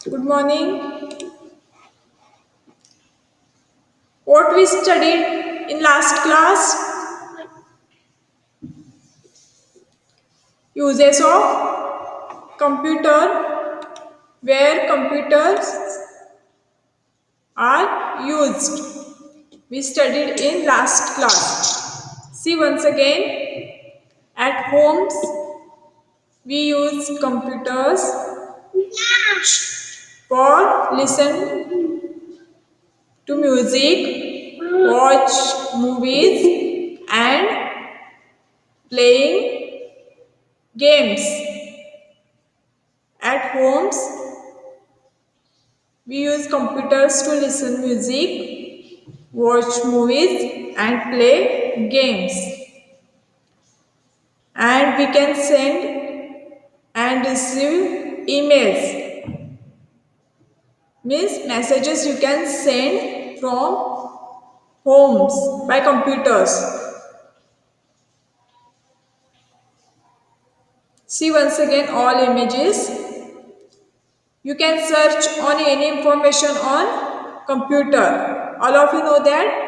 Good morning. What we studied in last class? Uses of computer, where computers are used. We studied in last class. See once again, at homes we use computers for listen to music, watch movies and playing games. At homes, we use computers to listen music, watch movies and play games. And we can send and receive emails. Means messages you can send from homes by computers. See once again all images. You can search on any information on computer. All of you know that?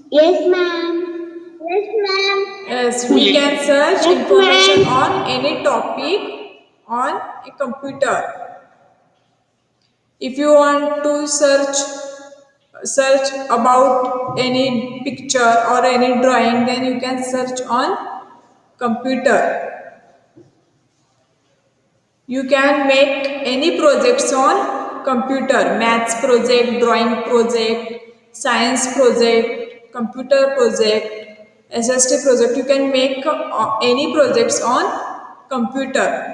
Yes, ma'am. Yes, ma'am. Yes, we can search information on any topic on a computer. If you want to search about any picture or any drawing, then you can search on computer. You can make any projects on computer, maths project, drawing project, science project, computer project, SST project. You can make any projects on computer.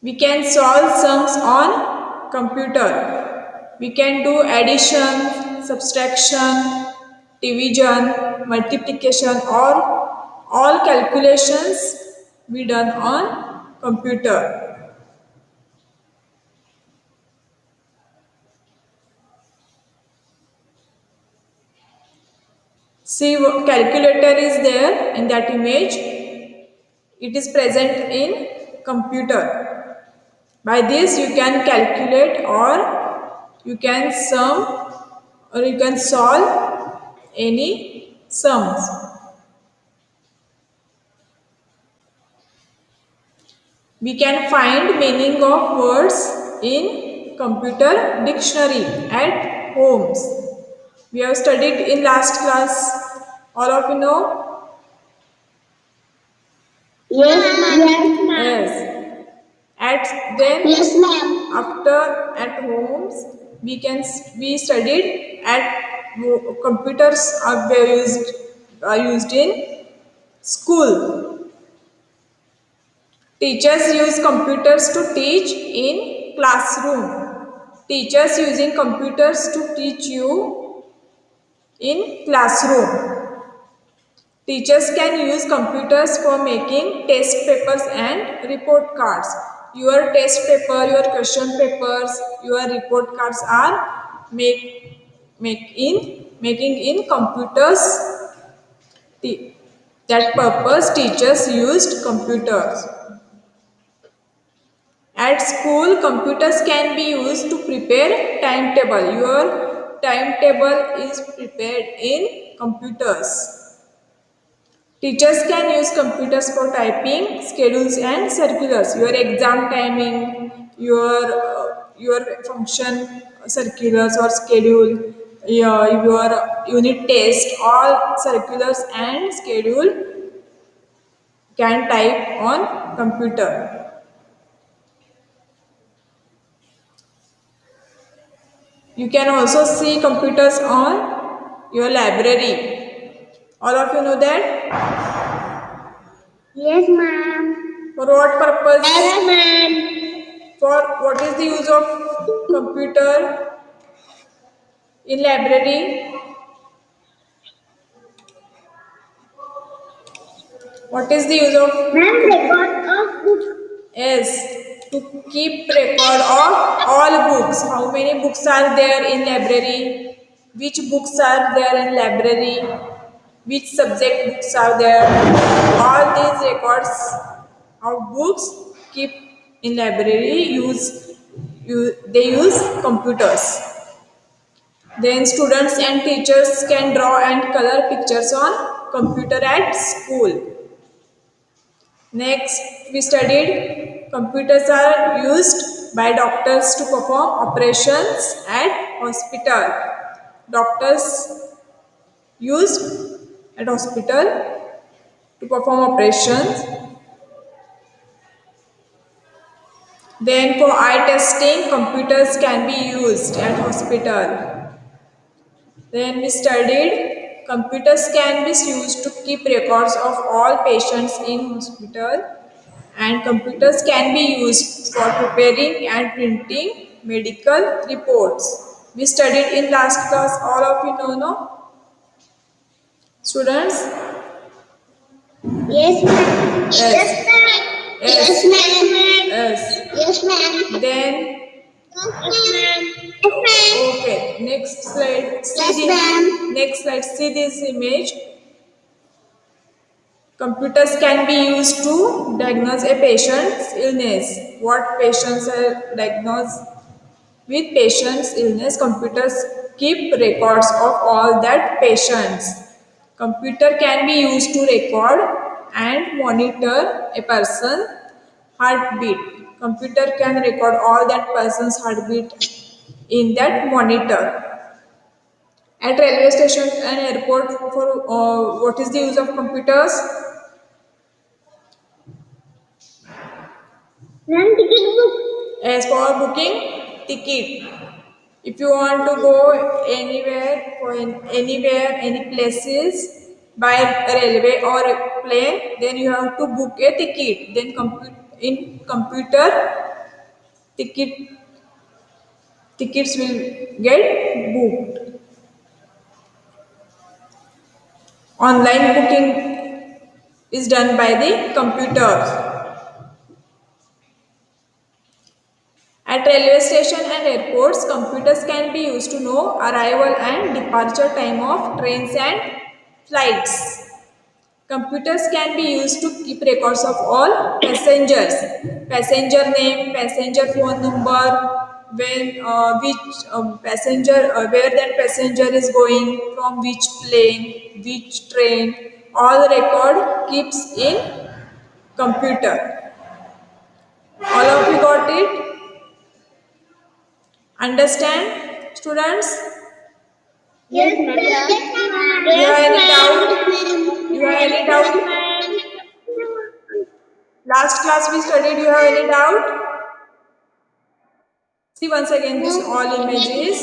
We can solve sums on computer. We can do addition, subtraction, division, multiplication or all calculations be done on computer. See, calculator is there in that image. It is present in computer. By this you can calculate or you can sum or you can solve any sums. We can find meaning of words in computer dictionary at homes. We have studied in last class. All of you know? Yes, ma'am. Yes, ma'am. Yes. At then Yes, ma'am. after at homes we studied at computers are used in school. Teachers use computers to teach in classroom. Teachers using computers to teach you in classroom. Teachers can use computers for making test papers and report cards. Your test paper, your question papers, your report cards are making in computers. That purpose teachers used computers. At school, computers can be used to prepare timetable. Your timetable is prepared in computers. Teachers can use computers for typing schedules and circulars. Your exam timing, your function circulars or schedule, your unit test, all circulars and schedule can type on computer. You can also see computers on your library. All of you know that? Yes, ma'am. For what purpose? Yes, ma'am. For what is the use of computer in library? What is the use of Ma'am, record of book. yes, to keep record of all books? How many books are there in library? Which books are there in library? which subject books are there. All these records of books keep in library. They use computers. Then students and teachers can draw and color pictures on computer at school. Next, we studied computers are used by doctors to perform operations at hospital. Doctors used at hospital to perform operations. Then for eye testing, computers can be used at hospital. Then we studied computers can be used to keep records of all patients in hospital, and computers can be used for preparing and printing medical reports. We studied in last class, all of you know, no? Students? Yes, ma'am. Yes. Yes, Yes. ma'am. Yes. Yes, ma'am. Then, Yes, ma'am. Yes, ma'am. okay, next slide. See Yes, ma'am. next slide. See this image. Computers can be used to diagnose a patient's illness. What patients are diagnosed with patient's illness, computers keep records of all that patients. Computer can be used to record and monitor a person's heartbeat. Computer can record all that person's heartbeat in that monitor. At railway station and airport, for what is the use of computers? Ma'am, ticket book. As for booking ticket, if you want to go anywhere, anywhere, any places by railway or plane, then you have to book a ticket. Then in computer, ticket tickets will get booked. Online booking is done by the computer. At railway station and airports, computers can be used to know arrival and departure time of trains and flights. Computers can be used to keep records of all passengers, passenger name, passenger phone number, when which passenger, where that passenger is going, from which plane, which train. All record keeps in computer. All of you got it? Understand, students? Yes, ma'am. You have Yes, any doubt? ma'am. You have any Yes, doubt? ma'am. Last class we studied. You have any doubt? See once again this No. all images.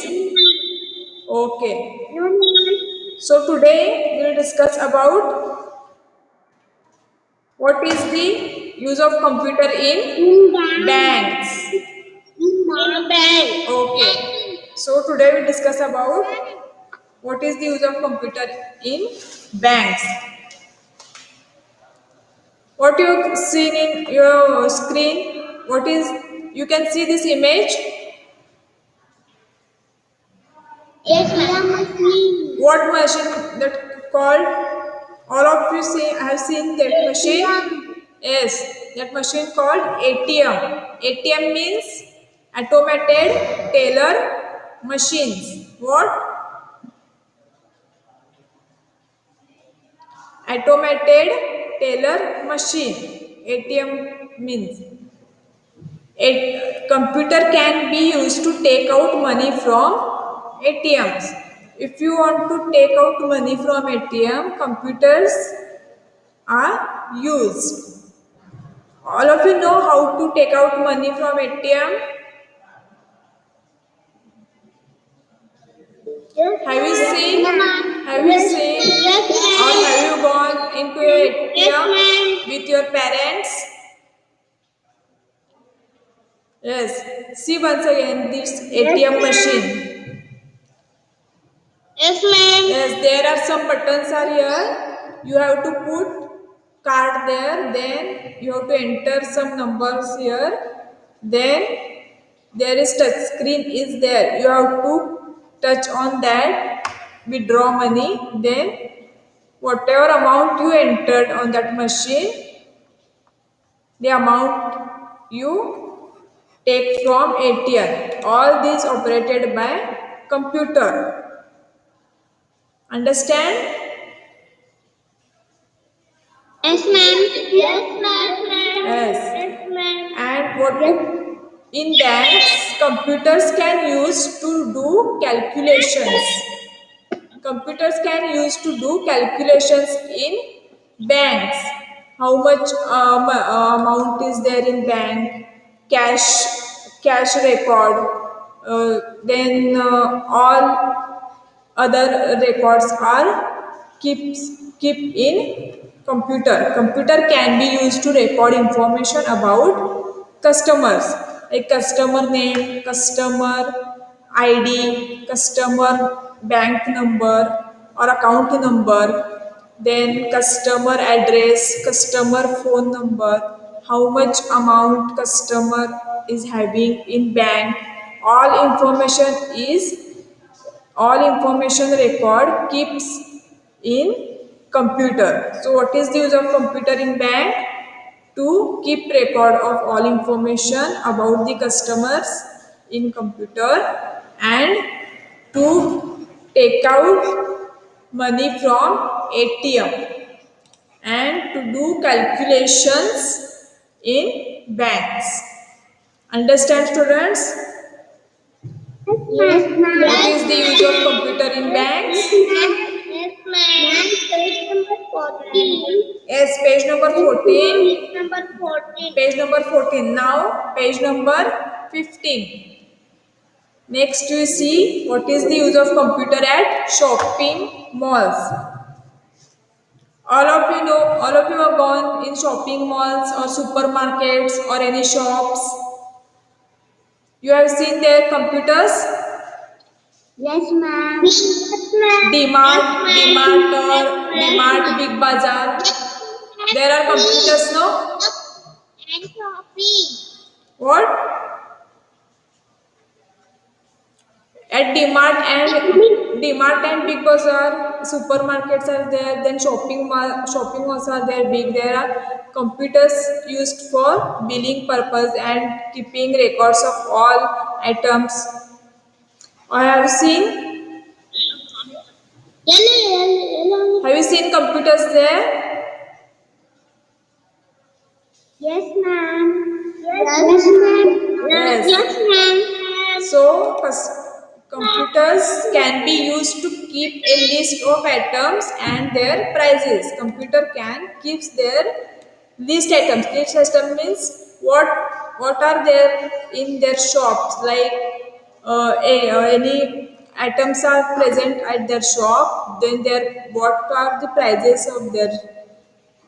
Okay. No, ma'am. So today we will discuss about what is the use of computer in In bank. banks. In bank. Okay. So today we discuss about what is the use of computer in banks. What you seen in your screen? What is you can see this image? ATM machine. What machine that called? All of you see have seen that machine? ATM. Yes, that machine called ATM. ATM means automated teller machines. What? Automated teller machine. ATM means. A computer can be used to take out money from ATMs. If you want to take out money from ATM, computers are used. All of you know how to take out money from ATM. Yes, Have you seen? ma'am. Have you seen? Yes, Or ma'am. have you gone into a Yes, ATM ma'am. with your parents? Yes. See once again this Yes, ATM ma'am. machine. Yes, ma'am. Yes, there are some buttons are here. You have to put card there. Then you have to enter some numbers here. Then there is touch screen is there. You have to touch on that. Withdraw money. Then whatever amount you entered on that machine, the amount you take from ATM. All these operated by computer. Understand? Yes, ma'am. Yes, ma'am. Yes. Yes, ma'am. And what in banks, computers can use to do calculations. Computers can use to do calculations in banks. How much amount is there in bank? Cash record. Then all other records are keep in computer. Computer can be used to record information about customers, like customer name, customer ID, customer bank number or account number, then customer address, customer phone number, how much amount customer is having in bank. All information record keeps in computer. So what is the use of computer in bank? To keep record of all information about the customers in computer, and to take out money from ATM, and to do calculations in banks. Understand, students? Yes, ma'am. What is the use of computer in banks? Yes, ma'am. Page number 14. Yes, page number 14. Page number 14. Page number 14. Now, page number 15. Next, you see what is the use of computer at shopping malls. All of you know, all of you have gone in shopping malls or supermarkets or any shops. You have seen their computers. Yes, ma'am. Yes, ma'am. DMart, Big Bazaar. There are computers, no? And shopping. What? At DMart and Big Bazaar, supermarkets are there. Then shopping malls are there. Big. There are computers used for billing purpose and keeping records of all items. I have seen. Yellow. Have you seen computers there? Yes, ma'am. Yes, ma'am. Yes. Yes, ma'am. So, computers can be used to keep a list of items and their prices. Computer can keeps their list items. List item means what are there in their shops. Like any items are present at their shop. Then what are the prices of their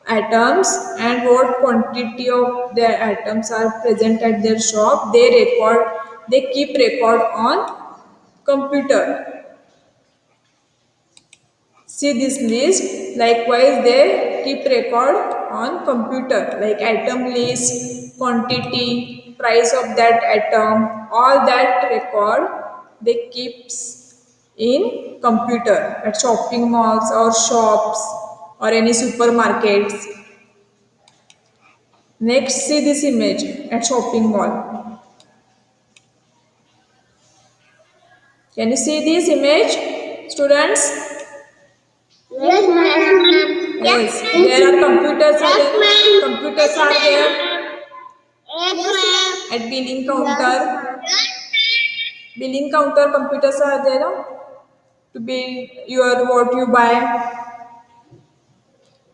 items and what quantity of their items are present at their shop. They keep record on computer. See this list. Likewise, they keep record on computer, like item list, quantity, price of that item, all that record they keeps in computer at shopping malls or shops or any supermarkets. Next, see this image at shopping mall. Can you see this image, students? Yes, ma'am. Yes, there are computers. Computers are there Yes, ma'am. at billing counter. Billing counter computers are there, no? To bill your what you buy.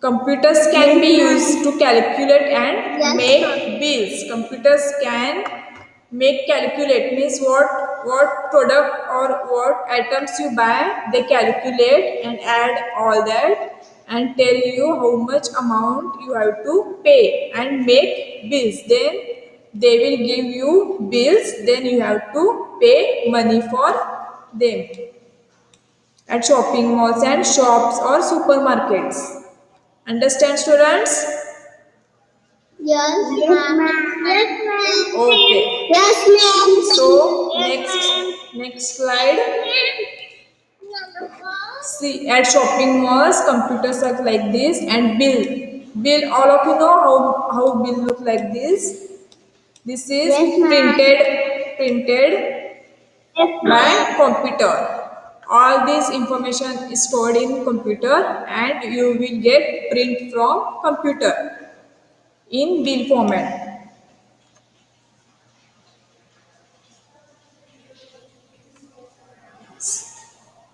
Computers can be used to calculate and Yes, make ma'am. bills. Computers can make calculate means what product or what items you buy. They calculate and add all that and tell you how much amount you have to pay and make bills. Then they will give you bills. Then you have to pay money for them at shopping malls and shops or supermarkets. Understand, students? Yes, ma'am. Yes, ma'am. Okay. Yes, ma'am. So Yes, ma'am. next slide. See, at shopping malls, computers are like this, and bill. Bill, all of you know how bill look like this. This is Yes, ma'am. printed Yes, by ma'am. computer. All this information is stored in computer, and you will get print from computer in bill format.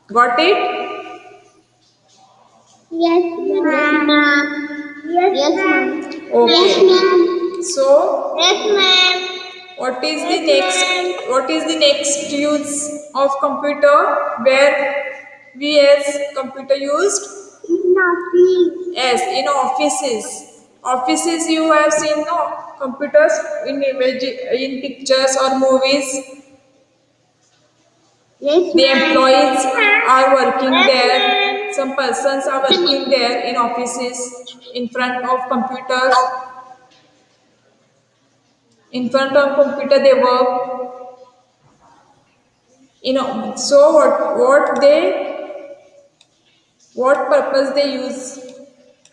Got it? Yes, ma'am. Yes, ma'am. Yes, Okay. ma'am. So Yes, ma'am. what is the Yes, next ma'am. what is the next use of computer where we as computer used? Nothing. Yes, in offices. Offices you have seen no computers in image in pictures or movies. Yes, The ma'am. employees are working Yes, there. ma'am. Some persons are working there in offices in front of computers. In front of computer they work. So what purpose they use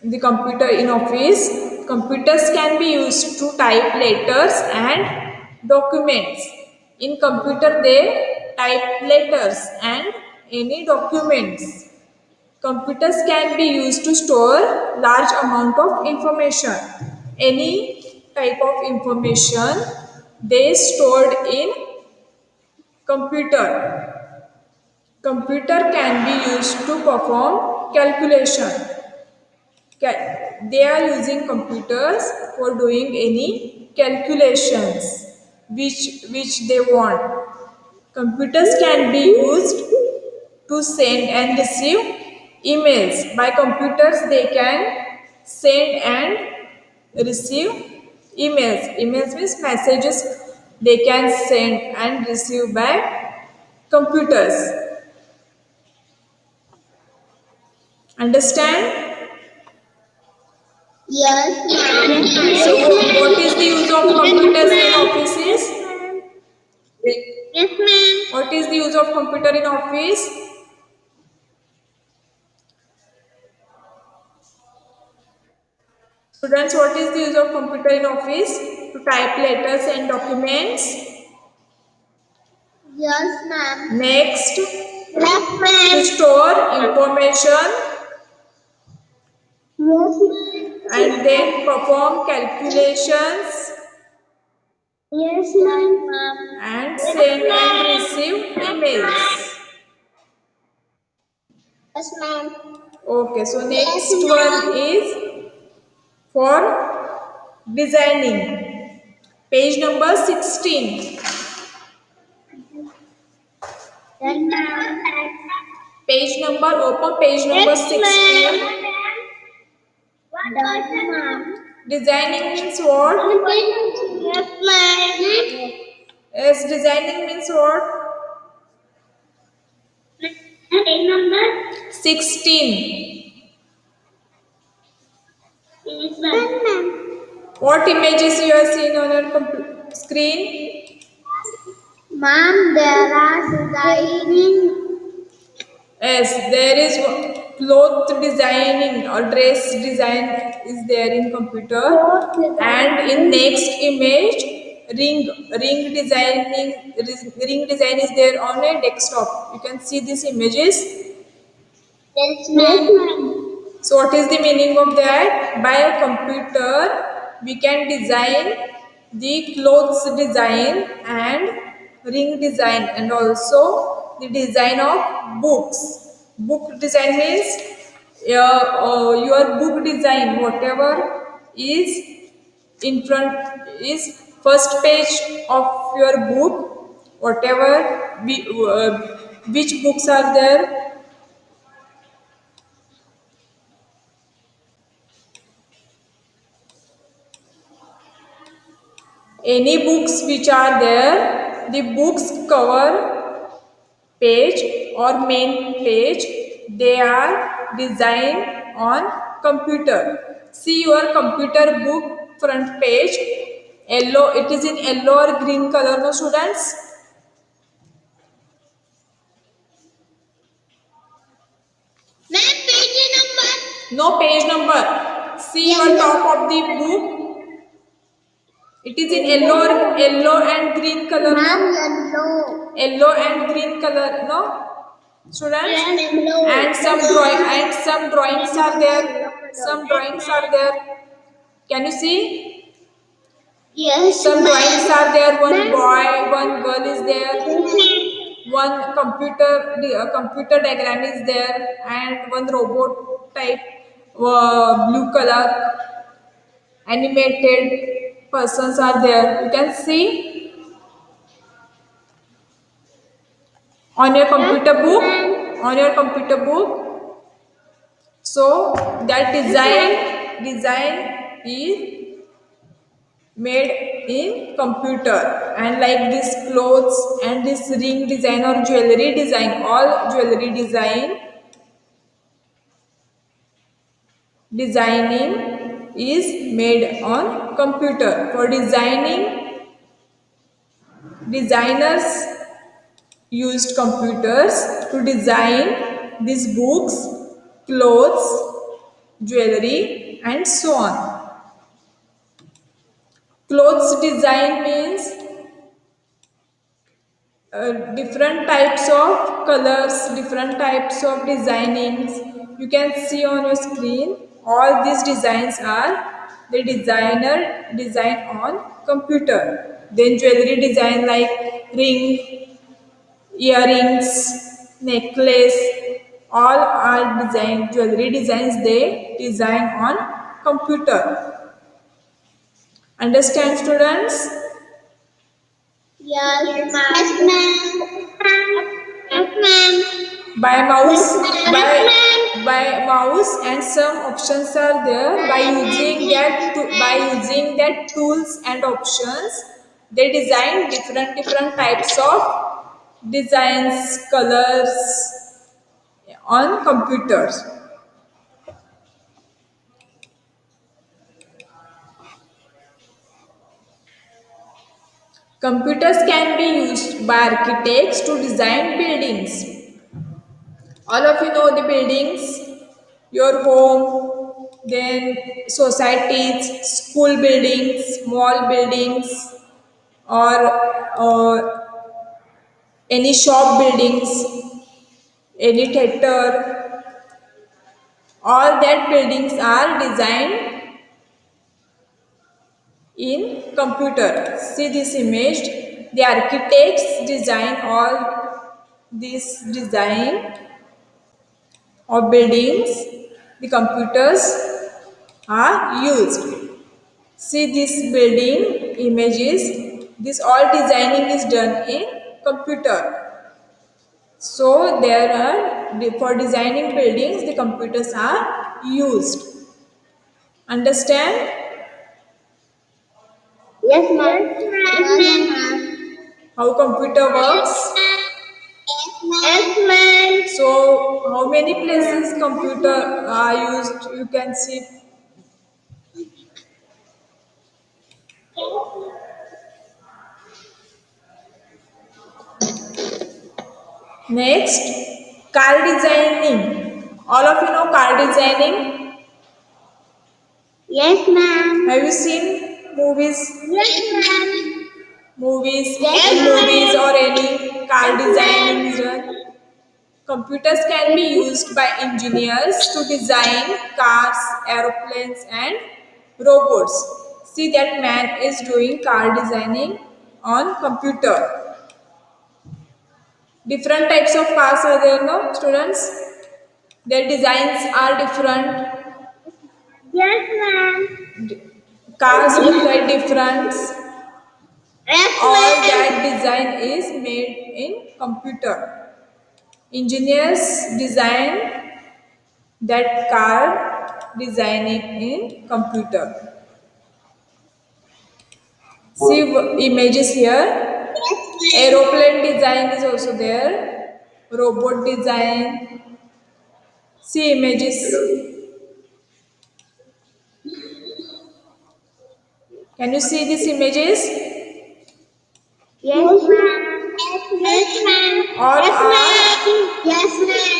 the computer in office? Computers can be used to type letters and documents. In computer they type letters and any documents. Computers can be used to store large amount of information. Any type of information they stored in computer. Computer can be used to perform calculation. They are using computers for doing any calculations which they want. Computers can be used to send and receive emails. By computers they can send and receive emails. Emails means messages they can send and receive by computers. Understand? Yes, ma'am. So, Yes, what is the use of computers in offices? ma'am. Yes, ma'am. What is the use of computer in office? Students, what is the use of computer in office? To type letters and documents. Yes, ma'am. Next, Yes, to ma'am. store information Yes, and then perform calculations yes, ma'am. and Yes, send and ma'am. receive emails. Yes, ma'am. Okay, so Yes, next one ma'am. is for designing. Page number 16. Yes, ma'am. Page number, open page number Yes, 16. ma'am. Yes, ma'am. Designing means what? Yes, ma'am. Yes, designing means what? Page number 16. is ma'am. What images you have seen on your screen? Ma'am, there are designing. Yes, there is cloth designing or dress design is there in computer, and in next image, ring design is there on a desktop. You can see these images. Yes, ma'am. So what is the meaning of that? By a computer, we can design the clothes design and ring design and also the design of books. Book design means your book design, whatever is in front is first page of your book, whatever which books are there. Any books which are there, the books cover page or main page, they are designed on computer. See your computer book front page, yellow, it is in yellow or green color, no students? No page number. See your top of the book. It is in yellow and green color. Ma'am, No? yellow. Yellow and green color. No, students. Yes, yellow. And some drawings are there. Some drawings are there. Can you see? Yes, Some ma'am. drawings are there. One boy, one girl is there. One computer diagram is there, and one robot type blue color animated persons are there. You can see on your computer book. On your computer book. So that design is made in computer, and like this clothes and this ring design or jewelry design, all jewelry designing is made on computer. For designing, designers used computers to design these books, clothes, jewelry and so on. Clothes design means different types of colors, different types of designings. You can see on your screen. All these designs are the designer design on computer. Then jewelry design like ring, earrings, necklace. All are design jewelry designs they design on computer. Understand, students? Yes, ma'am. Yes, ma'am. Yes, ma'am. By mouse Yes, ma'am. by mouse, and some options are there. By using that tools and options, they design different types of designs, colors on computers. Computers can be used by architects to design buildings. All of you know the buildings, your home, then societies, school buildings, mall buildings, or any shop buildings, any theater. All that buildings are designed in computer. See this image. The architects design all this design of buildings. The computers are used. See this building images. This all designing is done in computer. So there are for designing buildings the computers are used. Understand Yes, ma'am. Yes, ma'am. how computer works? Yes, ma'am. So how many places computer are used? You can see. Next, car designing. All of you know car designing. Yes, ma'am. Have you seen movies? Yes, ma'am. Yes, In ma'am. movies or any car designing is done? Computers can be used by engineers to design cars, aeroplanes and robots. See that man is doing car designing on computer. Different types of cars are there, no students? Their designs are different. Yes, ma'am. Cars look like different. Yes, All ma'am. that design is made in computer. Engineers design that car designing in computer. See images here. Aeroplane design is also there. Robot design. See images. Can you see these images? Yes, ma'am. Yes, ma'am. All Yes, are ma'am. Yes,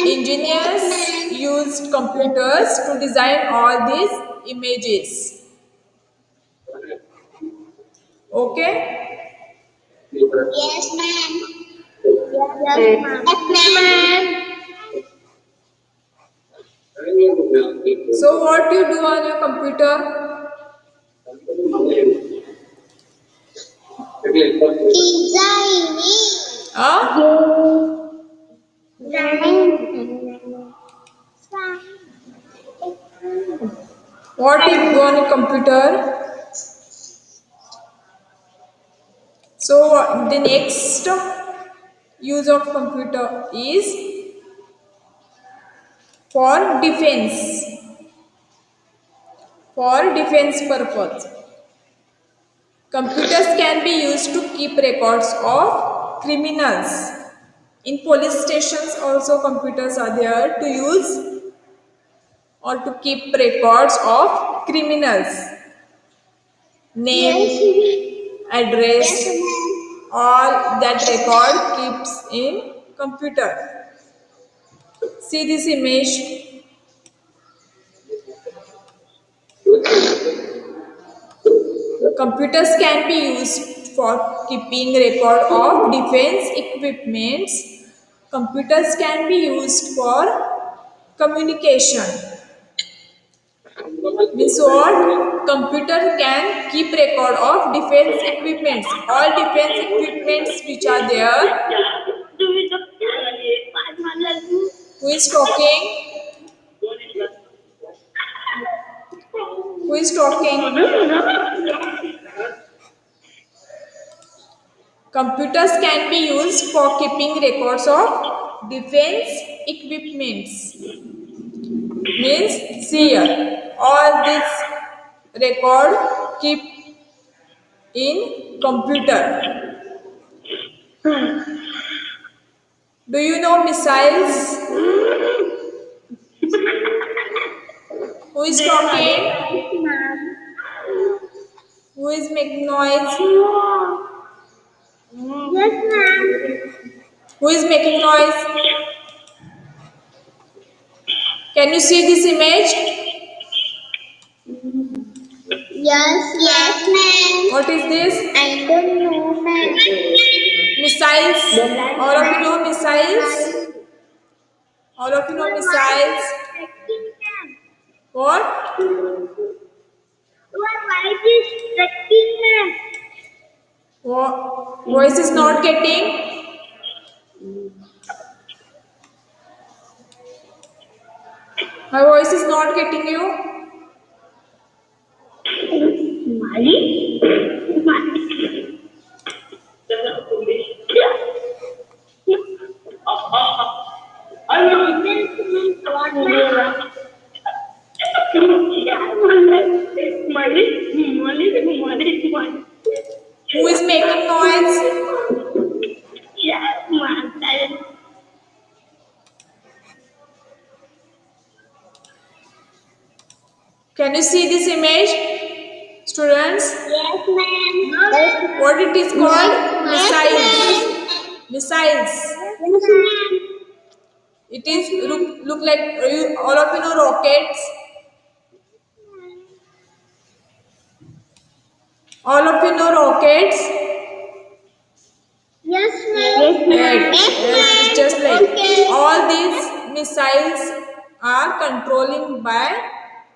Engineers used computers to design all these images. Okay? Yes, ma'am. Yes, ma'am. Yes, ma'am. So what you do on your computer? Designing. Huh? What you do on your computer? So the next use of computer is for defense. For defense purpose. Computers can be used to keep records of criminals. In police stations also computers are there to use or to keep records of criminals. Name, Yes, address, ma'am. all that record keeps in computer. See this image. Computers can be used for keeping record of defense equipments. Computers can be used for communication. Means what? Computer can keep record of defense equipments. All defense equipments which are there. Who is talking? Who is talking? Computers can be used for keeping records of defense equipments. Means see here, all this record keep in computer. Do you know missiles? Who is talking? Yes, ma'am. Who is making noise? Yes, ma'am. Who is making noise? Can you see this image? Yes, ma'am. What is this? I don't know, ma'am. Missiles. All of you know missiles? All of you know missiles? What? Your wife is tracking, ma'am. Voice is not getting? My voice is not getting you? Mali? Who is making noise? Can you see this image? Students? Yes, ma'am. What it is called? Yes, Missiles. Missiles. ma'am. It is look like all of you know rockets. All of you know rockets. Yes, ma'am. Right. Yes, Yes, it's ma'am. just like Okay. all these missiles are controlling by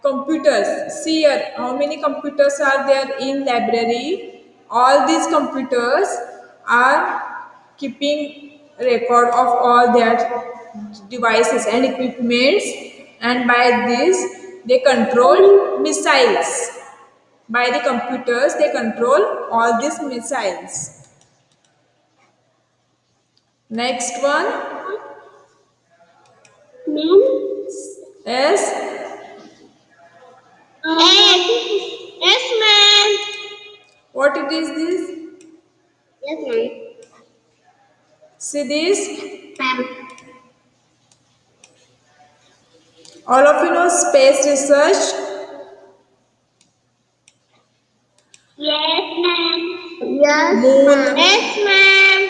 computers. See here, how many computers are there in library? All these computers are keeping record of all their devices and equipments, and by this they control missiles. By the computers, they control all these missiles. Next one Ma'am. is Yes, ma'am. what it is this? Yes, ma'am. See this? Ma'am. All of you know space research. Yes, ma'am. Yes, Moon. ma'am. Yes, ma'am.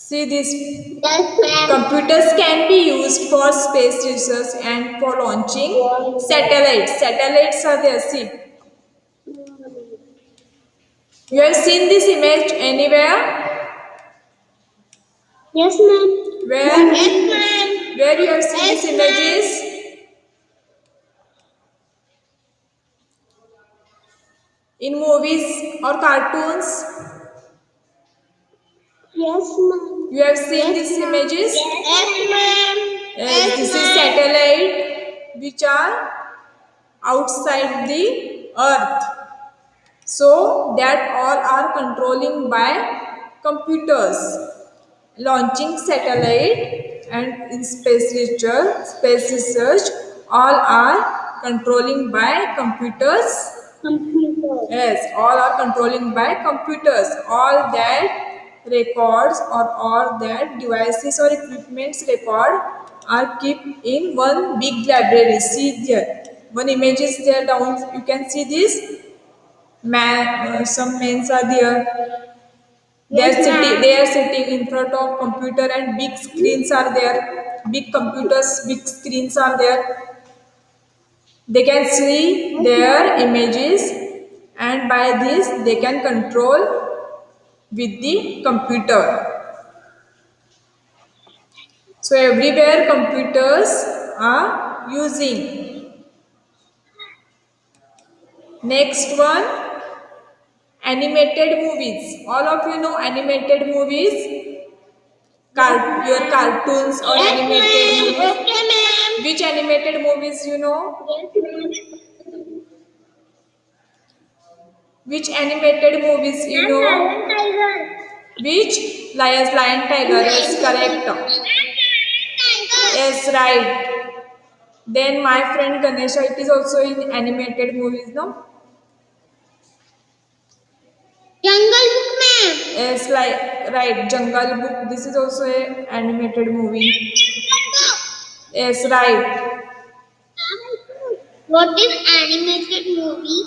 See this. Yes, ma'am. Computers can be used for space research and for launching satellites. Satellites are there. See, you have seen this image anywhere? Yes, ma'am. Where? Yes, ma'am. Where you have seen Yes, these ma'am. images? In movies or cartoons? Yes, ma'am. You have seen Yes, these ma'am. images? Yes, ma'am. Yes, this is satellite which are outside the earth. So that all are controlling by computers. Launching satellite and in space research, all are controlling by computers. Computer. Yes, all are controlling by computers. All that records or all that devices or equipments record are kept in one big library. See there, one image is there down. You can see this. Some men are there. Yes, ma'am. They are sitting in front of computer and big screens are there. Big computers, big screens are there. They can see their images and by this they can control with the computer. So everywhere computers are using. Next one, animated movies. All of you know animated movies, your cartoons or Yes, animated ma'am. movies. Okay, ma'am. Which animated movies you know? Yes, ma'am. Which animated movies you Ma'am, Lion know? Tiger. Which? Lion Tiger is correct. Yes, right. Then my friend Ganesha, it is also in animated movies, no? Jungle Book, ma'am. Yes, like right. Jungle Book. This is also a animated movie. Yes, right. What is animated movie?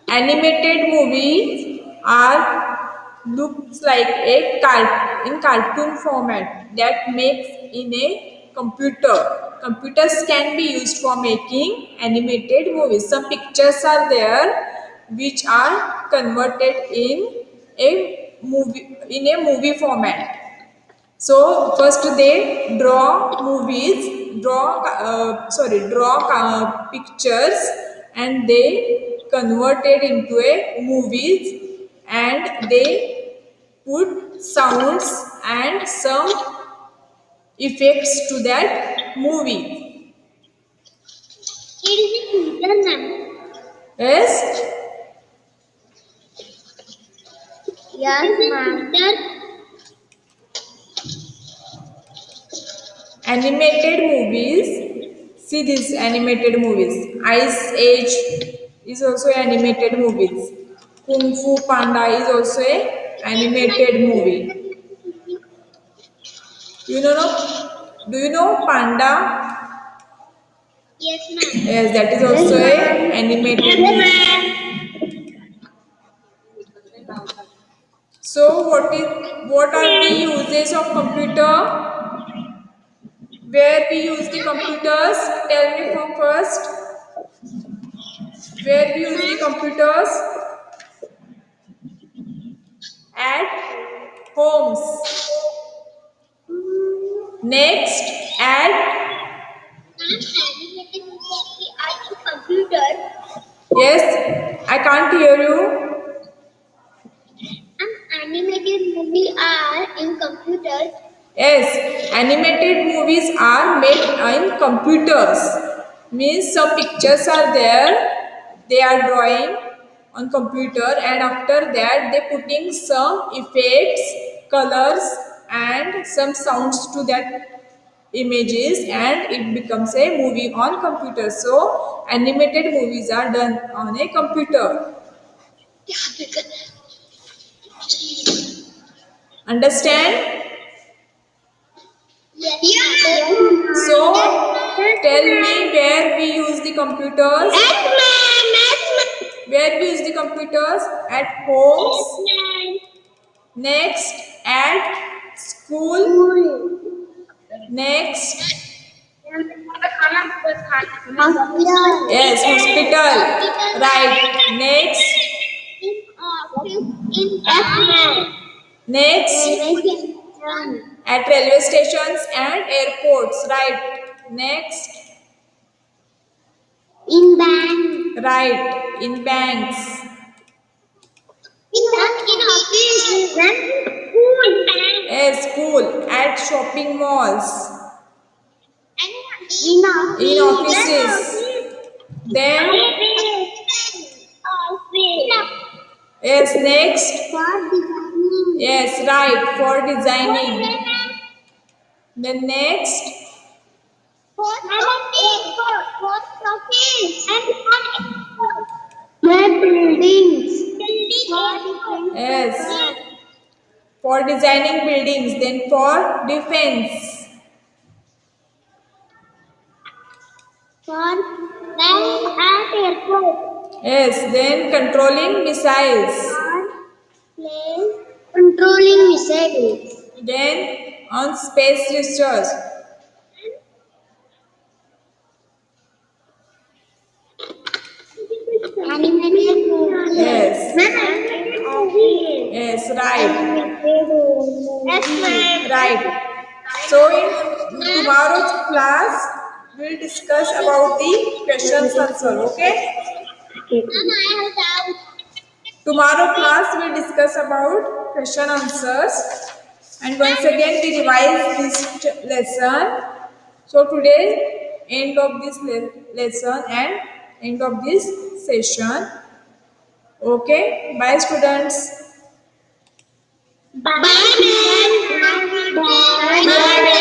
Animated movies are looks like a in cartoon format that makes in a computer. Computers can be used for making animated movies. Some pictures are there which are converted in a movie format. So first they draw pictures and they convert it into a movies and they put sounds and some effects to that movie. It is a computer, ma'am. Yes, Yes, ma'am. animated movies. See these animated movies. Ice Age is also animated movies. Kung Fu Panda is also a animated movie. You know, no? Do you know Panda? Yes, ma'am. Yes, that is Yes, also a ma'am. animated Yes, movie. ma'am. So what are the uses of computer? Where we use the computers? Tell me from first. Where we use the computers? At homes. Next, at Animated movie are in computer. yes, I can't hear you. Animated movie are in computer. Yes, animated movies are made in computers. Means some pictures are there, they are drawing on computer and after that they putting some effects, colors and some sounds to that images and it becomes a movie on computer. So animated movies are done on a computer. Understand? Yes, yes, So ma'am. tell me where we use the computers. Yes, ma'am. Yes, ma'am. Where we use the computers? At homes. Yes, ma'am. Next, at School. School. Next. Hospital. Yes, hospital. Right. Next. In office. In airport. Next. Railway station. At railway stations and airports. Right. Next. In bank. Right. In banks. In office. Then school. Bank. Yes, school. At shopping malls. In office. In offices. Then, yes, next. For designing. Yes, right. For designing. Then next. Post office. And buildings. Yes. For designing buildings. Then for defense. For then at airport. Yes. Then controlling missiles. For place controlling missiles. Then on space research. Animated movie. Yes. Animated movie. Yes, right. Animated movie. Right. So in tomorrow's class, we'll discuss about the questions answer. Okay. Tomorrow class will discuss about question answers, and once again we revise this lesson. So today end of this lesson and end of this session. Okay, bye students. Bye, ma'am. Bye. Bye.